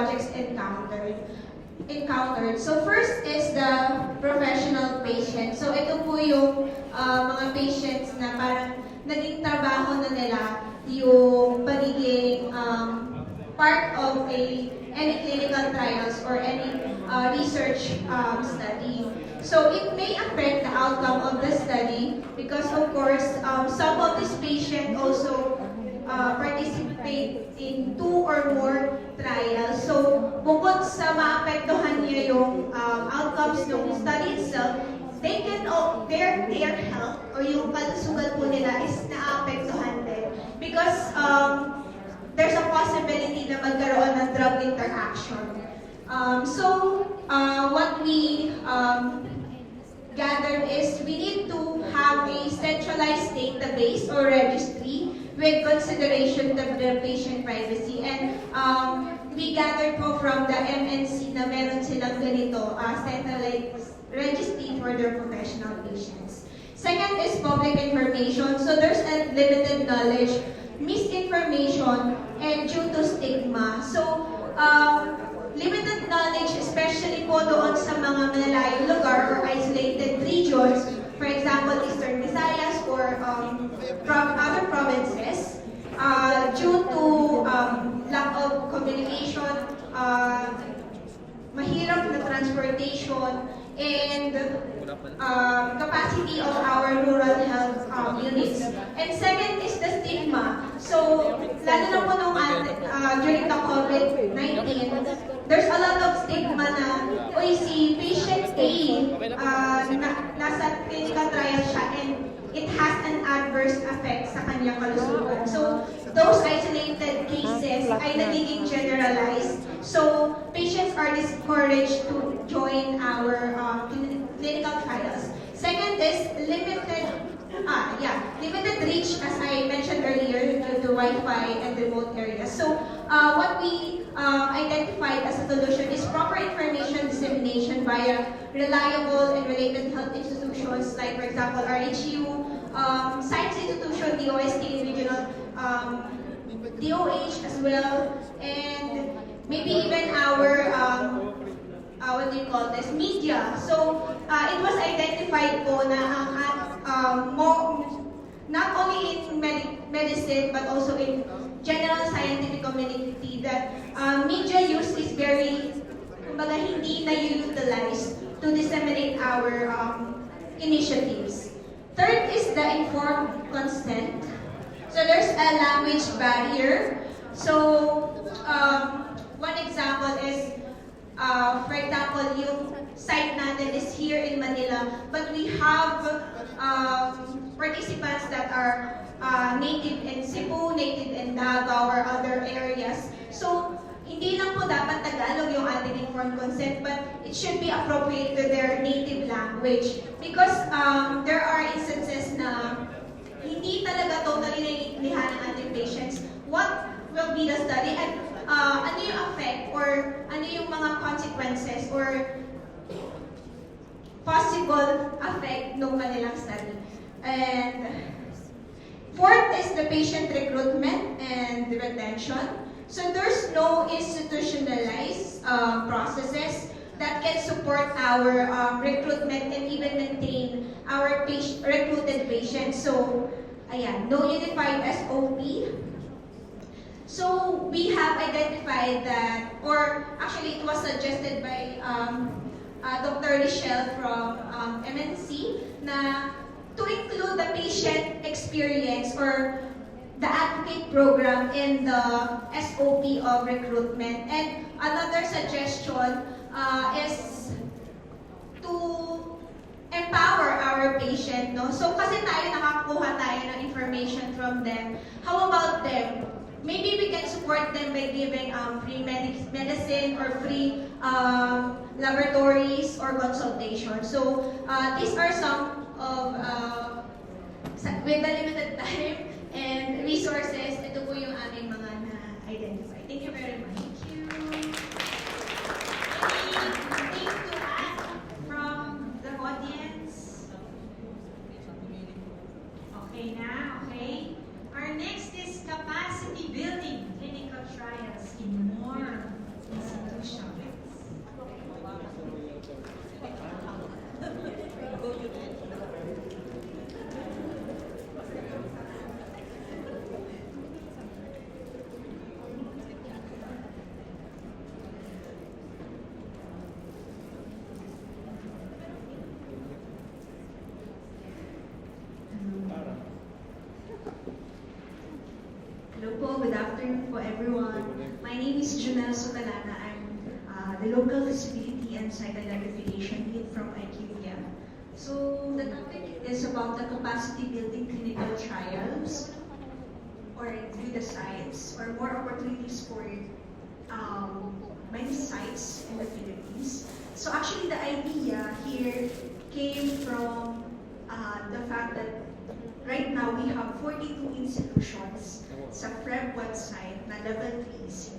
projects encountered. So first is the professional patient. So ito po yung mga patients na parang naging trabaho na nila yung pagiging part of any clinical trials or any research study. So it may affect the outcome of the study because of course some of these patients also participate in 2 or more trials. So bukod sa maapektuhan niya yung outcomes ng study itself, they can their health or yung kalusugan po nila is naapektuhan din because there's a possibility na magkaroon ng drug interaction. What we gathered is we need to have a centralized database or registry with consideration of the patient privacy. And we gathered po from the MNC na meron silang ganito, centralized registry for their professional patients. Second is public information. So there's a limited knowledge, misinformation, and due to stigma. So limited knowledge, especially po doon sa mga malalayong lugar or isolated regions, for example, Eastern Visayas or from other provinces, due to lack of communication, mahirap na transportation, and capacity of our rural health units. And second is the stigma. So, lalo na po nung during the COVID-19, there's a lot of stigma na, oy, si patient A, nasa clinical trial siya and it has an adverse effect sa kanyang kalusugan. So, those isolated cases ay nagiging generalized. So, patients are discouraged to join our clinical trials. Second is limited reach, as I mentioned earlier, due to Wi-Fi and remote areas. So, what we identified as a solution is proper information dissemination via reliable and related health institutions, like, for example, RHU, science institution, DOST, regional DOH as well, and maybe even our what do you call this, media. So it was identified po na not only in medicine but also in general scientific community that media use is very, kumbaga, hindi na-utilize to disseminate our initiatives. Third is the informed consent. So there's a language barrier. So one example is, for example, yung site natin is here in Manila, but we have participants that are native in Cebu, native in Davao, or other areas. So, hindi lang po dapat Tagalog yung ating informed consent, but it should be appropriate to their native language. Because there are instances na hindi talaga totally naiintindihan ng ating patients what will be the study and ano yung effect or ano yung mga consequences or possible effect ng kanilang study. And fourth is the patient recruitment and retention. So there's no institutionalized processes that can support our recruitment and even maintain our recruited patients. So, ayan, no unified SOP. So we have identified that, or actually it was suggested by Dr. Richelle from MNC na to include the patient experience or the advocate program in the SOP of recruitment. And another suggestion is to empower our patient, no? So kasi nakakuha tayo ng information from them. How about them? Maybe we can support them by giving free medicine or free laboratories or consultation. So these are some of, with the limited time and resources, ito po yung aming mga na-identify. Thank you very much. Thank you. Anything to add from the audience? Okay na, okay. Our next is capacity building clinical trials in more institutions. po everyone. My name is Junel Sotalana. I'm the local feasibility and site identification lead from IQVIA. So the topic is about the capacity building clinical trials or with the sites or more opportunities for many sites in the Philippines. So actually the idea here came from the fact that right now we have 42 institutions sa FREB website na level 3 EC.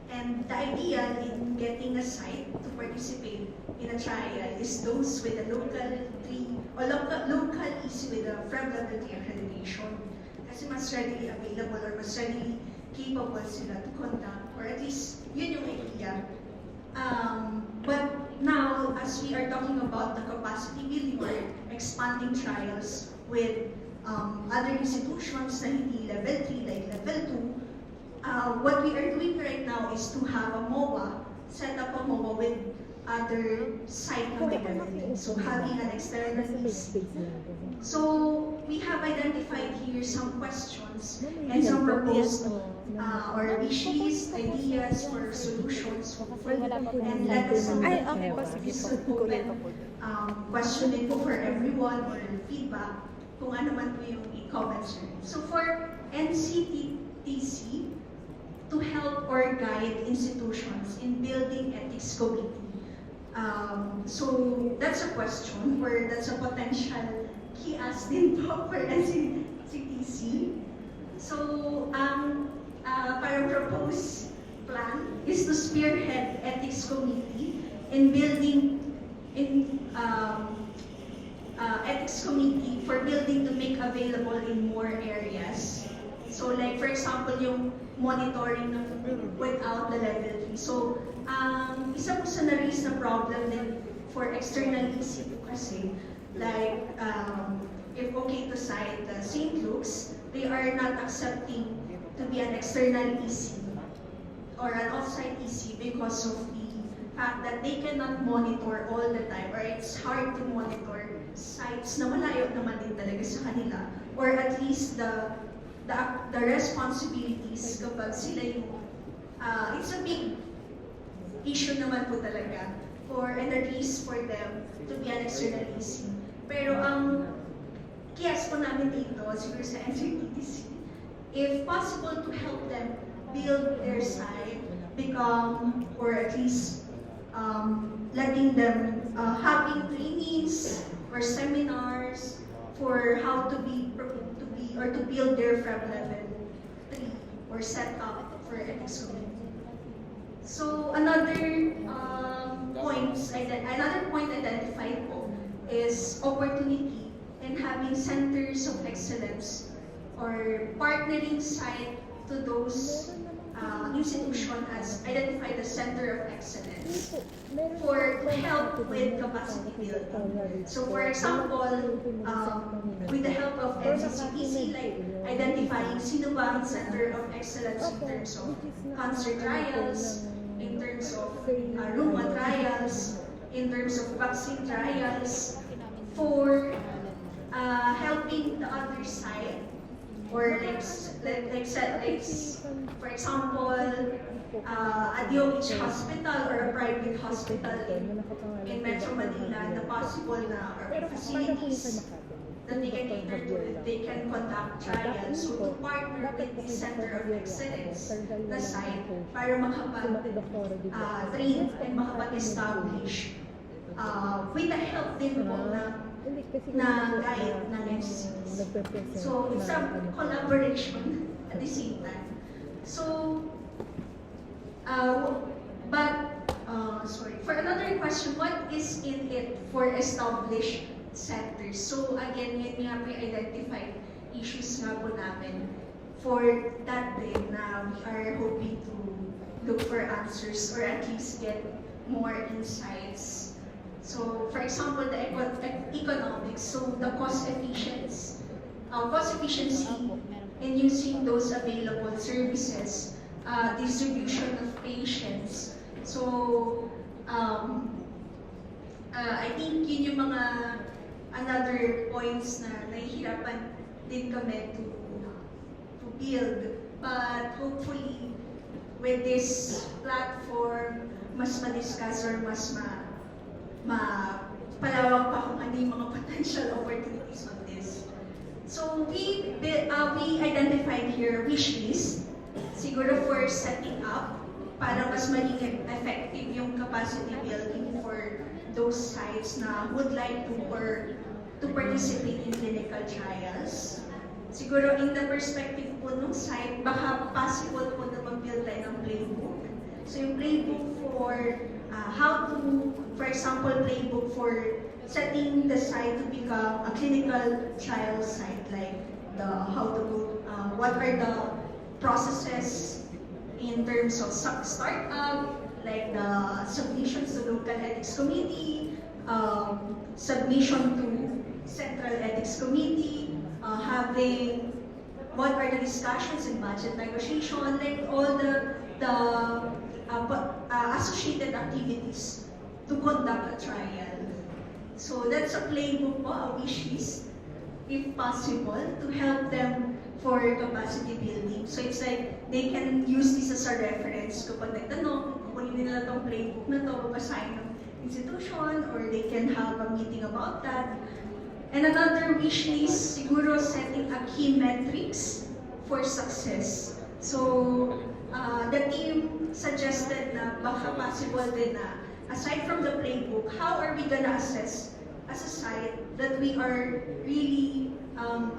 And the idea in getting a site to participate in a trial is those with a local 3 or local EC with a FREB level 3 accreditation. Kasi mas readily available or mas readily capable sila to conduct, or at least yun yung idea. But now, as we are talking about the capacity building or expanding trials with other institutions na hindi level 3 like level 2, what we are doing right now is to have a MOA, set up a MOA with other site na developing. So having an external EC. So we have identified here some questions and some proposed or wishes, ideas, or solutions. And let us know this is an open questioning for everyone or feedback kung ano man po yung i-comments. So for NCTC, to help or guide institutions in building ethics committee. So that's a question or that's a potential key ask din po for NCTC. So parang proposed plan is to spearhead ethics committee in building ethics committee for building to make available in more areas. So like for example yung monitoring without the level 3. So isa po sa na-raise na problem din for external EC kasi like if okay to cite St. Luke's, they are not accepting to be an external EC or an off-site EC because of the fact that they cannot monitor all the time, or it's hard to monitor sites na malayo naman din talaga sa kanila, or at least the responsibilities kapag sila yung it's a big issue naman po talaga and a risk for them to be an external EC. Pero ang kiyas po namin dito, siguro sa NCTC, if possible to help them build their site, become, or at least letting them having trainings or seminars for how to build their FREB level 3 or set up for ethics committee. So another point identified po is opportunity in having centers of excellence or partnering site to those institution as identified as center of excellence for to help with capacity building. So for example, with the help of NCCPC, like identifying sino ba ang center of excellence in terms of cancer trials, in terms of rheuma trials, in terms of vaccine trials, for helping the other side, or for example, a DOH hospital or a private hospital in Metro Manila, na possible na or facilities that they can cater to if they can conduct trials. So to partner with the Center of Excellence na site para makapag-train and makapag-establish with the help din po na guide ng NCCs. So it's a collaboration at the same time. So, for another question, what is in it for established centers? So again, yun nga po identified issues nga po namin for that day na we are hoping to look for answers or at least get more insights. So, for example, the economics, so the cost efficiency in using those available services, distribution of patients. So, I think yun yung mga another points na nahihirapan din kami to build. But hopefully, with this platform, mas ma-discuss or mas palawak pa kung ano yung mga potential opportunities on this. So we identified here wish list, siguro for setting up, para mas maging effective yung capacity building for those sites na would like to participate in clinical trials. Siguro in the perspective po ng site, baka possible po na mag-build tayo ng playbook. So yung playbook for how to, for example, playbook for setting the site to become a clinical trial site, like what are the processes in terms of startup, like the submissions to local ethics committee, submission to central ethics committee, having what are the discussions in budget negotiation, like all the associated activities to conduct a trial. So that's a playbook po, a wish list, if possible, to help them for capacity building. So it's like they can use this as a reference. Kapag nagtanong, kukunin nila itong playbook na ito, babasahin ng institution, or they can have a meeting about that. And another wish list, siguro setting a key metrics for success. So the team suggested na baka possible din na, aside from the playbook, how are we gonna assess as a site that we are really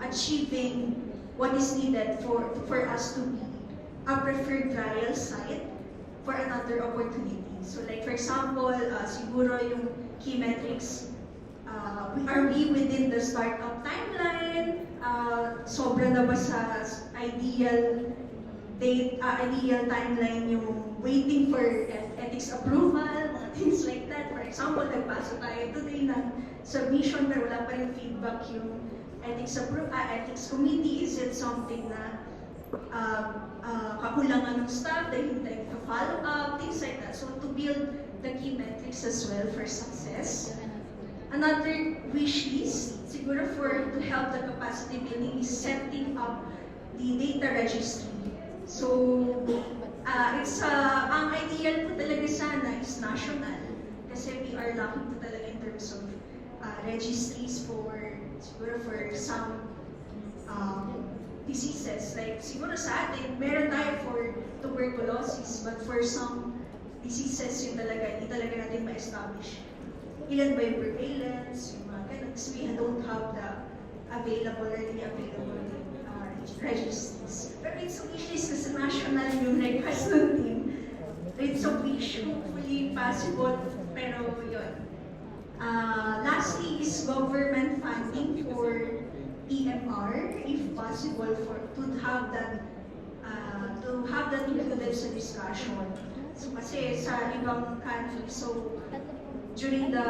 achieving what is needed for us to be a preferred trial site for another opportunity. So like for example, siguro yung key metrics, are we within the startup timeline? Sobra na ba sa ideal date, ideal timeline yung waiting for ethics approval, mga things like that. For example, nagpasa tayo today ng submission pero wala pa rin feedback yung ethics committee. Is it something na kakulangan ng staff dahil hindi to follow up, things like that. So to build the key metrics as well for success. Another wish list, siguro to help the capacity building, is setting up the data registry. So, ang ideal po talaga sana is national, kasi we are lacking po talaga in terms of registries siguro for some diseases. Like, siguro sa atin, meron tayo for tuberculosis, but for some diseases, yun talaga, hindi talaga natin ma-establish. Ilan ba yung prevalence, yung mga ganun, because we don't have the readily available registries. Pero it's a wish list kasi national yung request ng team. It's a wish, hopefully possible, pero yun. Lastly is government funding for EMR, if possible, to have that included sa discussion. So kasi sa ibang countries, so during the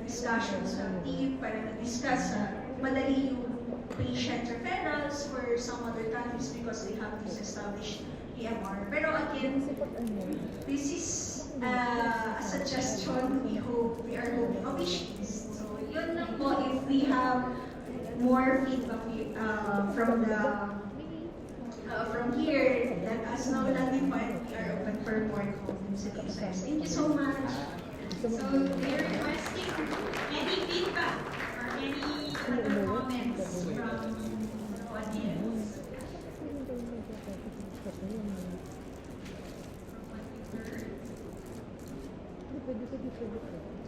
discussions sa team, para na-discuss madali yung patient referrals for some other countries because they have this established EMR. Pero again, this is a suggestion. We are hoping a wish list. So yun lang po, if we have more feedback from here, let us know that we are open for more comments and insights. Thank you so much. So we're requesting any feedback or any other comments from the audience.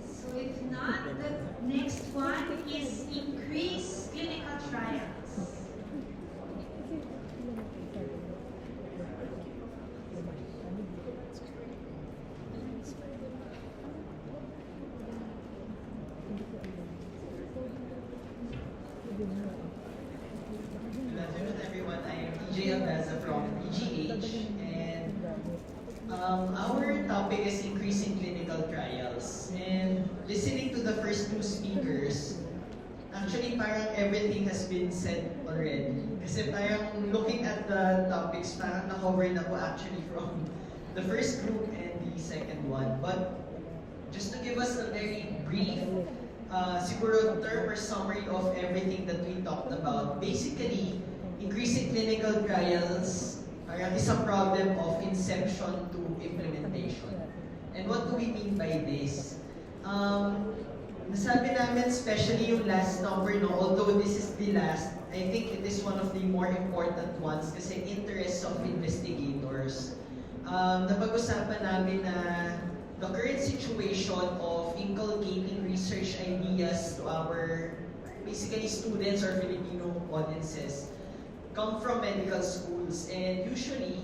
So if not, the next one is increase clinical trials. Good afternoon, everyone. I am TJ Aldaza from EGH, and our topic is increasing clinical trials. And listening to the first two speakers, actually parang everything has been said already. Kasi parang looking at the topics, parang na-cover na po actually from the first group and the second one. But just to give us a very brief siguro term or summary of everything that we talked about. Basically, increasing clinical trials parang isang problem of inception to implementation. And what do we mean by this? Nasabi namin, especially yung last number, no, although this is the last, I think it is one of the more important ones kasi interests of investigators. Napag-usapan namin na the current situation of inculcating research ideas to our basically students or Filipino audiences come from medical schools, and usually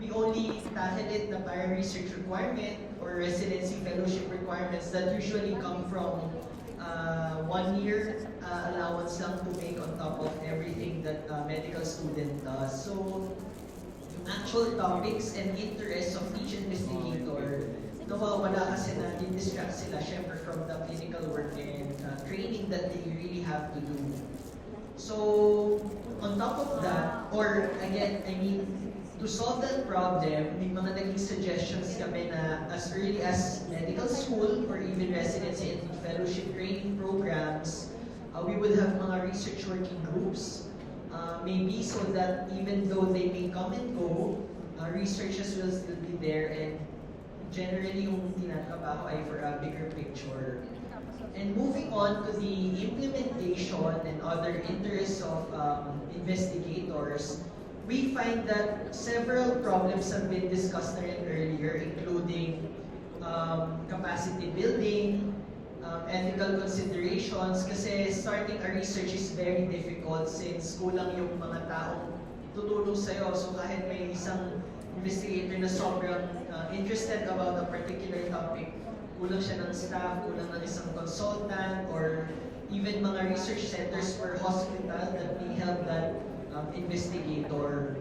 we only tackle it na parang research requirement or residency fellowship requirements that usually come from 1 year allowance lang to make on top of everything that a medical student does. So, yung actual topics and interests of each investigator, nawawala kasi na distract sila syempre from the clinical work and training that they really have to do. So, on top of that, or again, I mean, to solve that problem, may mga naging suggestions kami na as early as medical school or even residency and fellowship training programs, we would have mga research working groups. Maybe so that even though they may come and go, researchers will still be there, and generally yung tinatrabaho ay for a bigger picture. And moving on to the implementation and other interests of investigators, we find that several problems have been discussed na rin earlier, including capacity building, ethical considerations, kasi starting a research is very difficult since kulang yung mga taong tutulong sa'yo. So kahit may isang investigator na sobrang interested about a particular topic, kulang siya ng staff, kulang ng isang consultant, or even mga research centers or hospital that may help that investigator.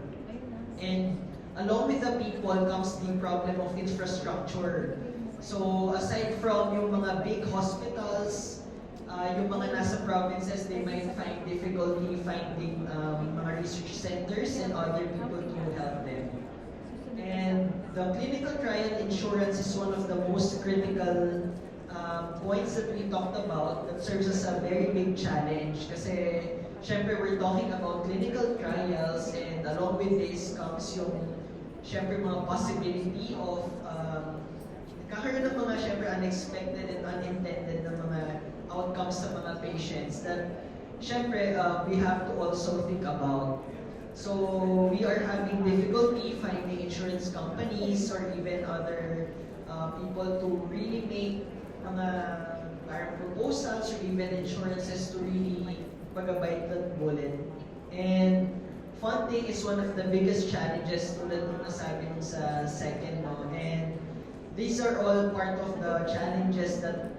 And along with the people comes the problem of infrastructure. So aside from yung mga big hospitals, yung mga nasa provinces, they might find difficulty finding mga research centers and other people to help them. And the clinical trial insurance is one of the most critical points that we talked about that serves as a very big challenge kasi syempre we're talking about clinical trials, and along with this comes yung syempre mga possibility of kakaroon ng mga syempre unexpected and unintended na mga outcomes sa mga patients that syempre we have to also think about. So we are having difficulty finding insurance companies or even other people to really make mga parang proposals or even insurances to really pag-abide that bullet. And funding is one of the biggest challenges tulad ng nasabi nung sa second, no? And these are all part of the challenges that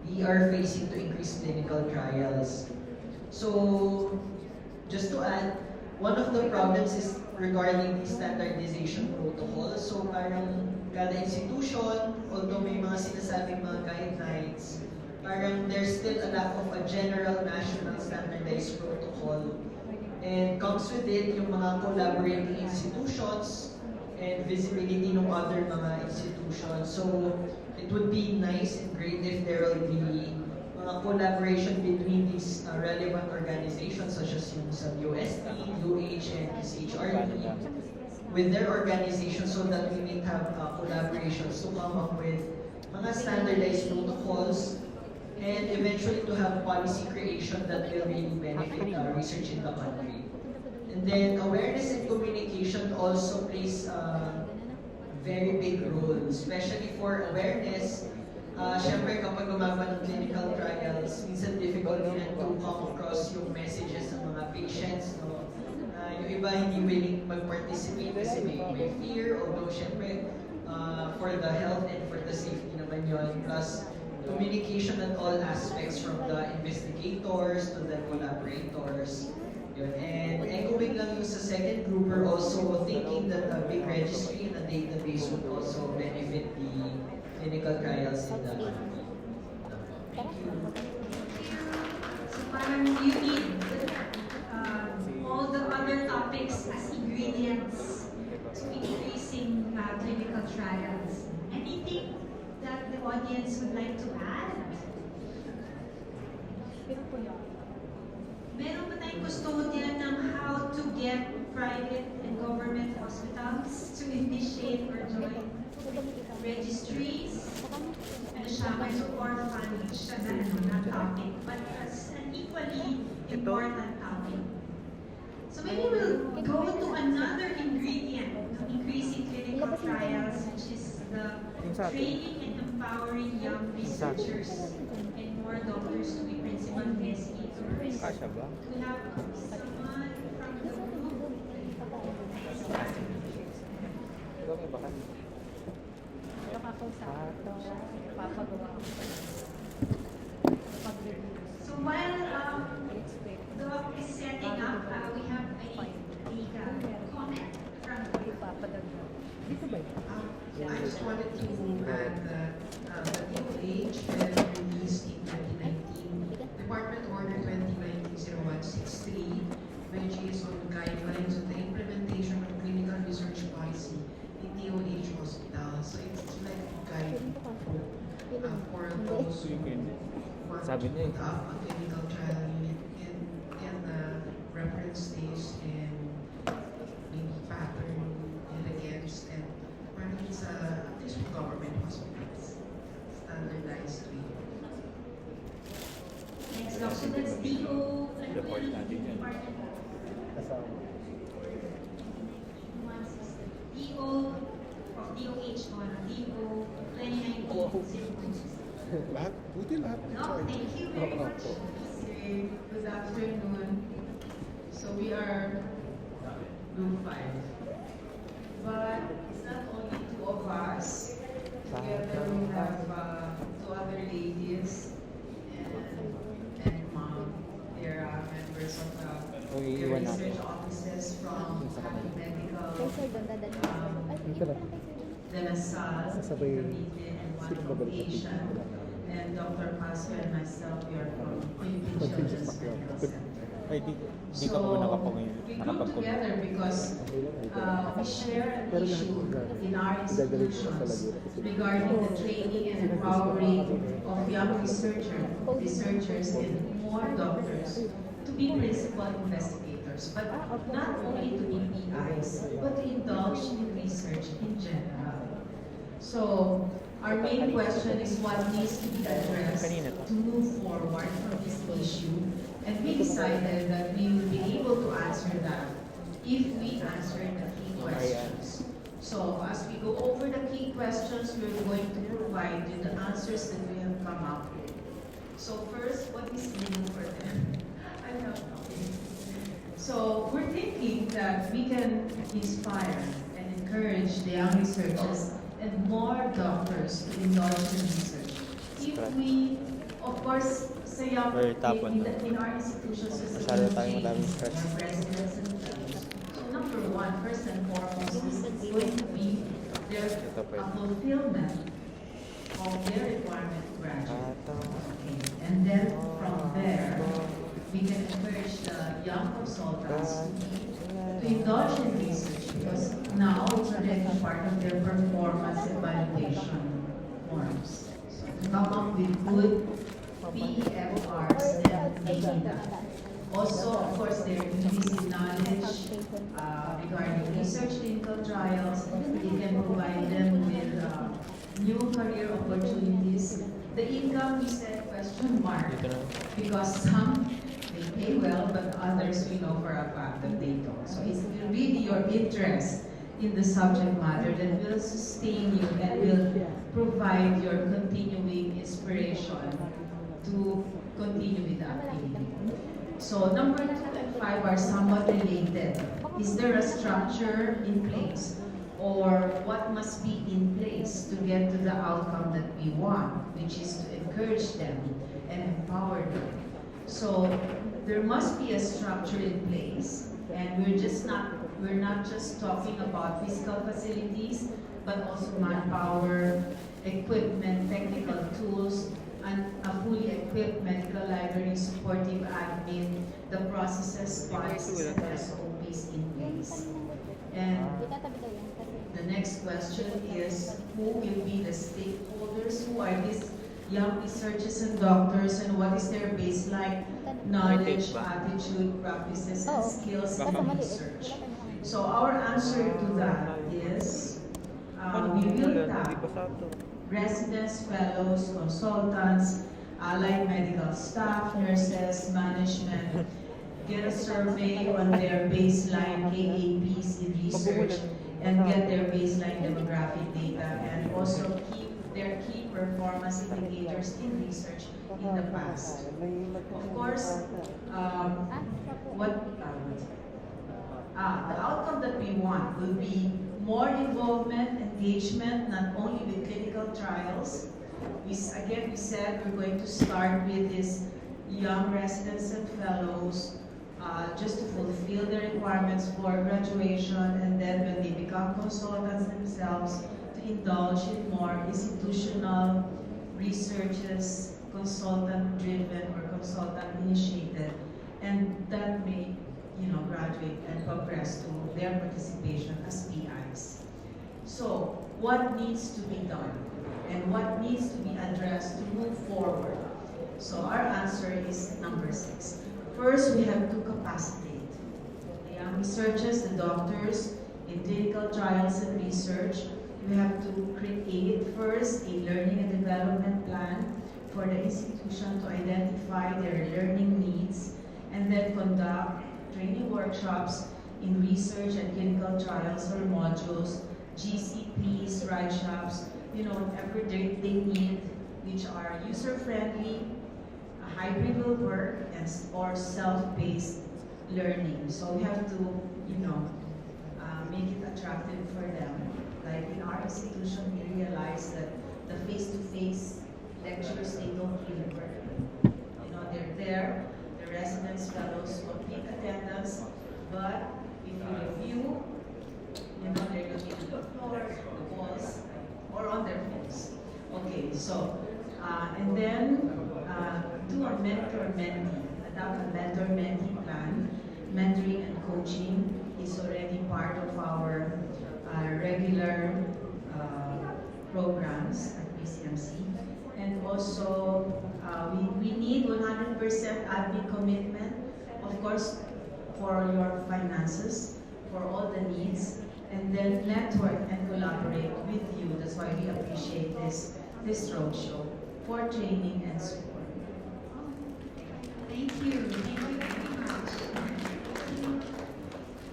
we are facing to increase clinical trials. So, just to add, one of the problems is regarding the standardization protocol. So, parang kada institution, although may mga sinasabing mga guidelines, parang there's still a lack of a general national standardized protocol. And comes with it yung mga collaborating institutions and visibility ng other mga institutions. So, it would be nice and great if there will be mga collaboration between these relevant organizations such as yung sa UST, UH, and CHRD with their organizations so that we may have collaborations to come up with mga standardized protocols and eventually to have policy creation that will really benefit research in the country. And then awareness and communication also plays a very big role, especially for awareness. Siyempre kapag gumagawa ng clinical trials, minsan difficult din to come across yung messages ng mga patients. No? Yung iba hindi willing mag-participate kasi may fear, although siyempre for the health and for the safety naman yun. Plus, communication at all aspects from the investigators to the collaborators. Yun. And echoing lang yung sa second group, we're also thinking that a big registry and a database would also benefit the clinical trials in the country. Thank you. So parang you need all the other topics as ingredients to increasing clinical trials. Anything that the audience would like to add? Meron ba tayong custodian ng how to get private and government hospitals to initiate or join registries. Ano siya, medyo orphan siya na topic, but as an equally important topic. So maybe we'll go to another ingredient of increasing clinical trials, which is the training and empowering young researchers and more doctors to be principal investigators. Kasha ba? We have someone from the group. Ikaw may baka. So while Doc is setting up, we have a comment from I just wanted to add that the DOH had released in 2019 Department Order 2019-0163, which is on guidelines of the implementation of clinical research policy in DOH hospitals. So it's like a guidebook for those who want to Sabi niya put up a clinical trial unit in reference stage and maybe pattern and against and when it's at least for government hospitals, standardized way. next Doc. So that's DO. Report natin yan. Kasama. DO of DOH or DO 2019. Lahat? Buti lahat. No, thank you very much. Okay, good afternoon. So we are Group 5. But it's not only two of us. Together we have two other ladies and mom. They're members of the Iiwan natin. research offices from Medical, De La Salle, Sasabay- Cavite, and one sino from babalik sa Asia. picture? And Dr. Pasco and myself, we are from Philippine Children's Medical Center. Ay, di ka po we group together because we share an issue in our institutions regarding the training and empowering of young researchers and more doctors to be principal investigators, but not only to be PIs, but to indulge in research in general. So, our main question is what needs to be addressed to move forward from this issue. And we decided that we will be able to answer that if we answer the key questions. So as we go over the key questions, we're going to provide you the answers that we have come up with. So first, what is new for them? I don't know. So we're thinking that we can inspire and encourage the young researchers and more doctors to indulge in research. If we, of course, sa young, Very top one. in our institutions, Masyado tayong madaming stress. our presidents and fellows. So number one, first and foremost, is going to be their fulfillment of their requirement to graduate. Okay. And then from there, we can encourage the young consultants to indulge in research because now it's already part of their performance evaluation norms. So to come up with good PEFRs and data. Also, of course, they're increasing knowledge regarding research clinical trials. They can provide them with new career opportunities. The income, we said question mark because some they pay well, but others we know for a fact that they don't. So it's really your interest in the subject matter that will sustain you and will provide your continuing inspiration to continue with the activity. So number 2 and 5 are somewhat related. Is there a structure in place? Or what must be in place to get to the outcome that we want, which is to encourage them and empower them? So there must be a structure in place, and we're not just talking about physical facilities, but also manpower, equipment, technical tools, and a fully equipped medical library, supportive admin, the processes, policies, and SOPs in place. And the next question is, who will be the stakeholders? Who are these young researchers and doctors, and what is their baseline knowledge, attitude, practices, and skills in research? So our answer to that is we will tap residents, fellows, consultants, allied medical staff, nurses, management, get a survey on their baseline KAPs in research, and get their baseline demographic data, and also keep their key performance indicators in research in the past. Of course, the outcome that we want will be more involvement, engagement, not only with clinical trials. We said we're going to start with these young residents and fellows just to fulfill the requirements for graduation, and then when they become consultants themselves, to indulge in more institutional researches, consultant-driven or consultant-initiated, and that may graduate and progress to their participation as PIs. So, what needs to be done and what needs to be addressed to move forward? So our answer is number 6. First, we have to capacitate the young researchers, the doctors in clinical trials and research. We have to create first a learning and development plan for the institution to identify their learning needs, and then conduct training workshops in research and clinical trials or modules, GCPs, write-shops, whatever they need, which are user-friendly, hybrid will work, or self-paced learning. So we have to, make it attractive for them. Like in our institution, we realize that the face-to-face lectures, they don't really work. They're there, the residents, fellows, complete attendance, but if you review, they're looking at the floor, the walls, or on their phones. Okay, so, and then do a mentor-mentee, adopt a mentor-mentee plan. Mentoring and coaching is already part of our regular programs at PCMC. And also, we need 100% admin commitment, of course, for your finances, for all the needs, and then network and collaborate with you. That's why we appreciate this roadshow for training and support. Thank you very much.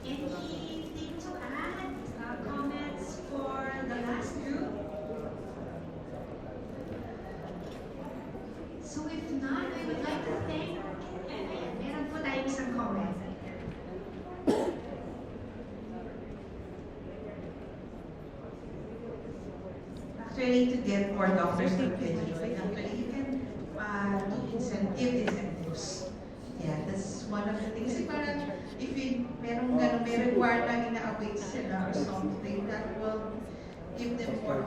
Anything to add? Comments for the last group? So if not, I would like to thank, meron po tayong isang comment. Actually, to get more doctors to graduate, actually, you can do incentives. Yeah, that's one of the things. Kasi parang, if may reward lang ina-await sila or something, that will give them more,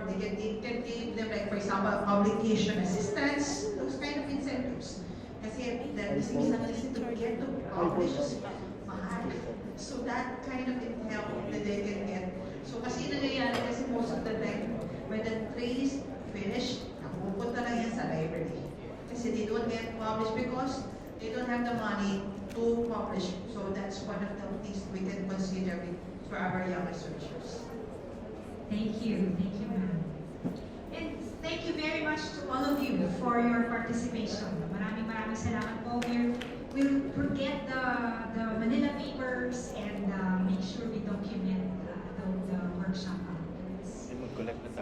they can give them, like, for example, publication assistance, those kind of incentives. Kasi that is something to get to publish is mahal. So that kind of help that they can get. So kasi nangyayari kasi most of the time, when the trade is finished, napupunta lang yan sa library. Kasi they don't get published because they don't have the money to publish. So that's one of the things we can consider for our young researchers. Thank you, ma'am. And thank you very much to all of you for your participation. Maraming salamat po. We'll get the Manila papers and make sure we document the workshop outputs.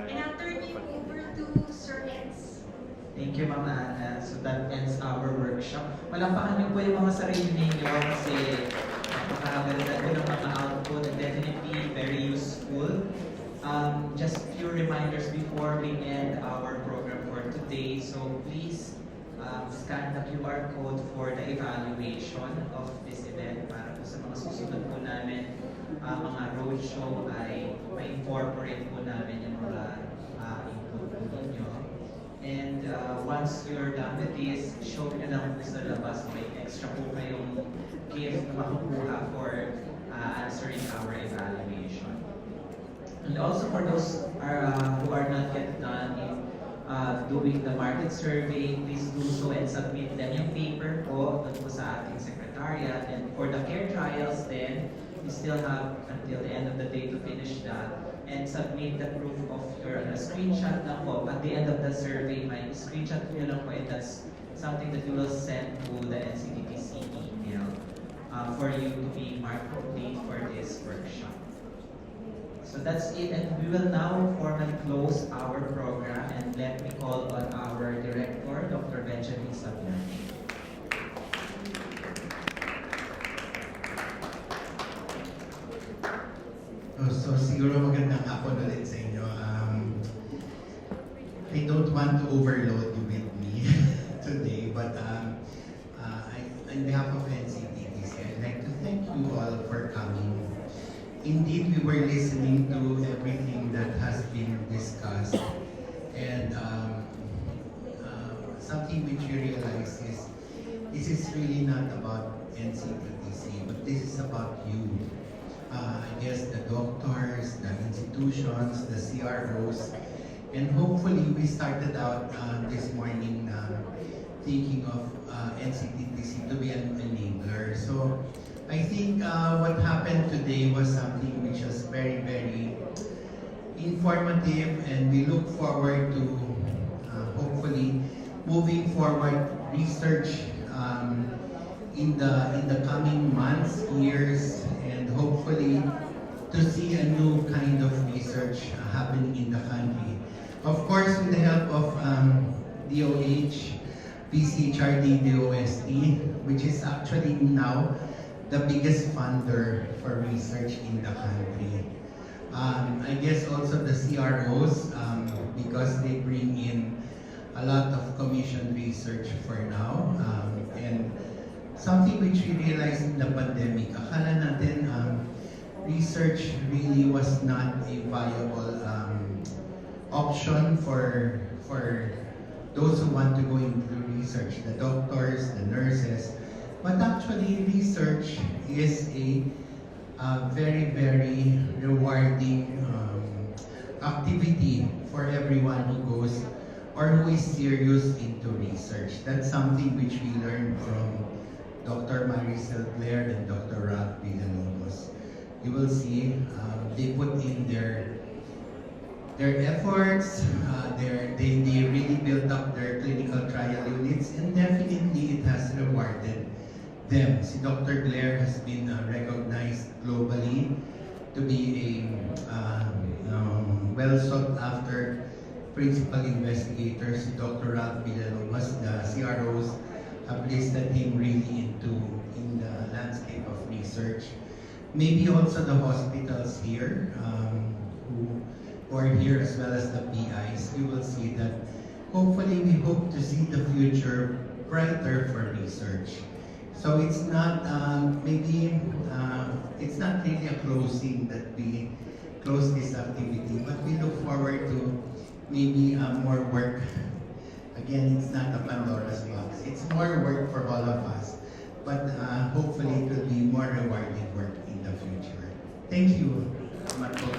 And I'll turn you over to Sir Eds. Thank you, Mama Ana. So that ends our workshop. Malampakan niyo po yung mga sarili ninyo kasi napakaganda po ng mga output and definitely very useful. Just a few reminders before we end our program for today. So please scan the QR code for the evaluation of this event para po sa mga susunod po namin mga roadshow ay ma-incorporate po namin yung mga input po ninyo. And once you're done with this, show nyo lang po sa labas, may extra po kayong gift na makukuha for answering our evaluation. And also for those who are not yet done in doing the market survey, please do so and submit them yung paper po doon po sa ating secretariat. And for the care trials then, you still have until the end of the day to finish that and submit the proof of your screenshot lang po. At the end of the survey, may screenshot nyo lang po, and that's something that you will send to the NCTTC email for you to be marked complete for this workshop. So that's it, and we will now formally close our program, and let me call on our director, Dr. Benjamin Sablan. So siguro magandang hapon ulit sa inyo. I don't want to overload you with me today, but on behalf of NCTTC, I'd like to thank you all for coming. Indeed, we were listening to everything that has been discussed, and something which we realize is this is really not about NCTTC, but this is about you. I guess the doctors, the institutions, the CROs, and hopefully we started out this morning thinking of NCTTC to be an enabler. So I think what happened today was something which was very, very informative, and we look forward to hopefully moving forward research in the coming months, years, and hopefully to see a new kind of research happening in the country. Of course, with the help of DOH, PCHRD, DOST, which is actually now the biggest funder for research in the country. I guess also the CROs, because they bring in a lot of commission research for now. And something which we realized in the pandemic, akala natin research really was not a viable option for those who want to go into research, the doctors, the nurses. But actually, research is a very, very rewarding activity for everyone who goes or who is serious into research. That's something which we learned from Dr. Maricel Claire and Dr. Ralph Villalobos. You will see they put in their efforts, they really built up their clinical trial units, and definitely it has rewarded them. Si Dr. Claire has been recognized globally to be a well sought after principal investigator. Si Dr. Ralph Villalobos, the CROs have listed him really in the landscape of research. Maybe also the hospitals here who are here, as well as the PIs. You will see that hopefully we hope to see the future brighter for research. So it's not it's not really a closing that we close this activity, but we look forward to maybe more work. Again, it's not a Pandora's box. It's more work for all of us, but hopefully it will be more rewarding work in the future. Thank you. Salamat po.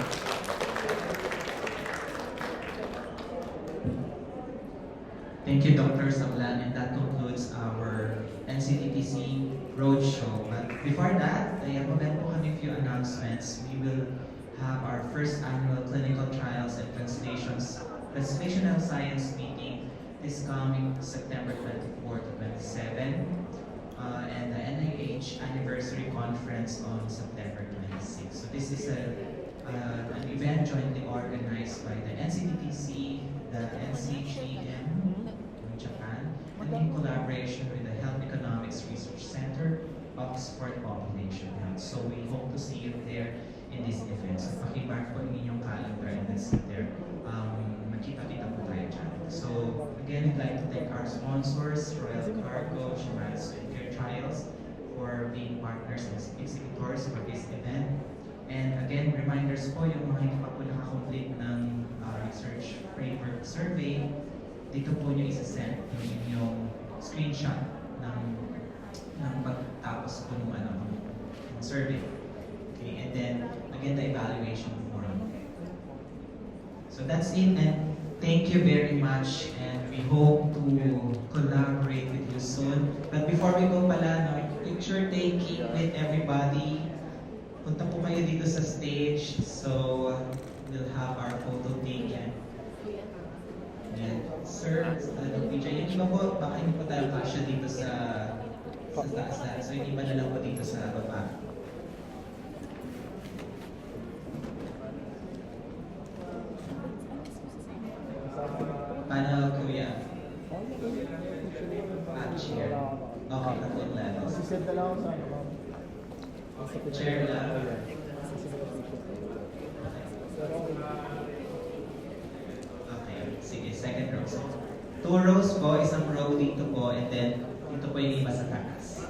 Thank you, Dr. Sablan, and that concludes our NCTTC Roadshow. But before that, maganda po kami few announcements. We will have our first annual clinical trials and translational science meeting this coming September 24 to 27, and the NIH anniversary conference on September 26. So this is an event jointly organized by the NCTTC, the NCGM in Japan, and in collaboration with the Health Economics Research Center, Oxford Population Health. So we hope to see you there in this event. So pakimark po ang inyong calendar and then see there. Makita-kita po tayo dyan. So again, I'd like to thank our sponsors, Royal Cargo, Shimatsu, and Care Trials for being partners and exhibitors for this event. And again, reminders po, yung mga hindi pa po nakakomplete ng research framework survey, dito po nyo isa-send yung inyong screenshot ng pagtapos po ng survey. Okay, and then again, the evaluation form. So that's it, and thank you very much and we hope to collaborate with you soon. But before we go pala, no, picture taking with everybody. Punta po kayo dito sa stage. So, we'll have our photo taken. And, sir, PJ, yung iba po, baka hindi po tayo kasya dito sa taas na. So, yung iba na lang po dito sa baba. Paano, kuya? Chair. Okay, tapos lalo. Sisend na lang ako sa Chair lang. Okay, sige, second row. So, 2 rows po, isang row dito po, and then dito po yung iba sa taas.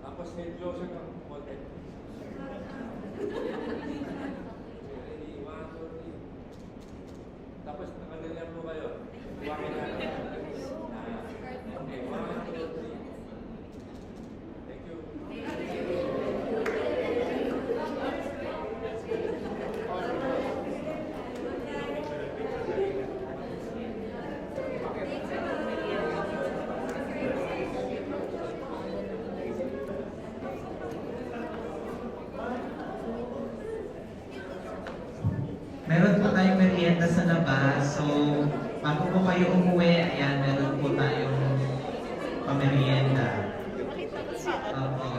Tapos medyo siya ng konti. Ready, 1, 2, 3. Tapos nakaganyan po kayo. Huwagin na. Okay, 1, 2, 3. Thank you. meron po tayong merienda sa labas. So, bago po kayo umuwi, ayan, meron po tayong pamerienda. Opo.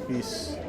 Peace.